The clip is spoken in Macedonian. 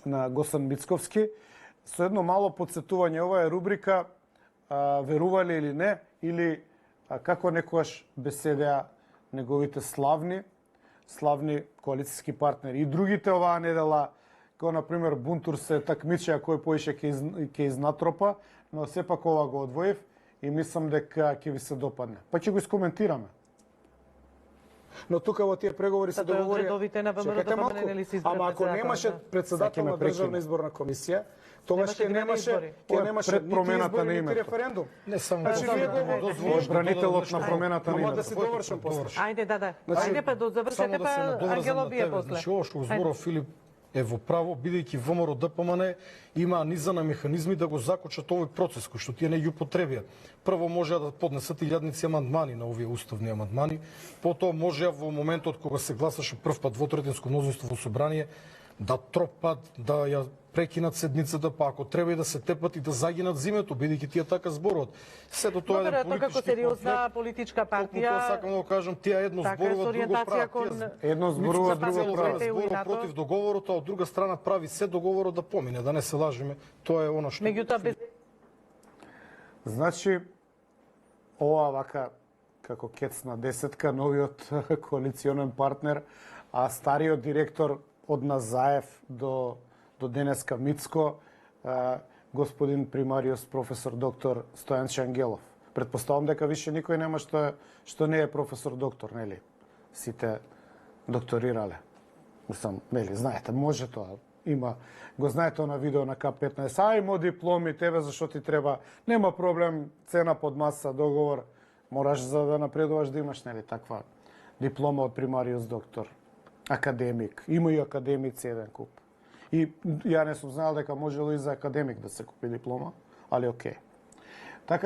на Госан Мицковски. Со едно мало подсетување, ова е рубрика верували или не, или како некогаш беседеа неговите славни коалициски партнери. И другите оваа недела, како например Бунтур се такмичеа кој поише ќе изнатропа, но сепак ова го одвоив и мислам дека ќе ви се допадне. Па ќе го искоментираме. Но тука во тие преговори се договори. Чекайте малку. Ама ако немаше председател на Државна изборна комисија, тогаш ќе немаше пред промената на името. Референдум. Не само Значи вие го бранителот на промената на името. Да се довршам после. Ајде, да. Ајде па да завршете па Ангело бие после. Значи ова што го зборува Филип е во право, бидејќи ВМРО ДПМН има низа на механизми да го закочат овој процес, кој што тие не ги употребија. Прво можеа да поднесат илјадници амандмани на овие уставни амандмани, потоа можеа во моментот кога се гласаше прв пат двотретинско мнозинство во собрание да тропат, да ја прекинат седницата, па ако треба и да се тепат и да загинат зимето, бидејќи тие така зборуват. Сето тоа е политички како сериозна политичка партија. Тоа сакам да го кажам, тие едно зборува, друго прави. Едно зборува, друго прави. Зборува против договорот, а од друга страна прави се договорот да помине, да не се лажеме. Тоа е она што. Меѓутоа без... Значи ова вака како кецна десетка, новиот коалиционен партнер, а стариот директор од Назаев до денеска Мицко, господин примариус професор доктор Стојан Шангелов. Предпоставам дека више никој нема што не е професор доктор, нели? Сите докторирале. Мислам, нели, знаете, може тоа. Има, го знаете на видео на К15. Ајмо дипломи, тебе зашо ти треба? Нема проблем, цена под маса, договор. Мораш за да напредуваш да имаш, нели, таква диплома од примариус доктор. Академик. Има и академици еден куп. И ја не сум знал дека можело и за академик да се купи диплома, али окей. Така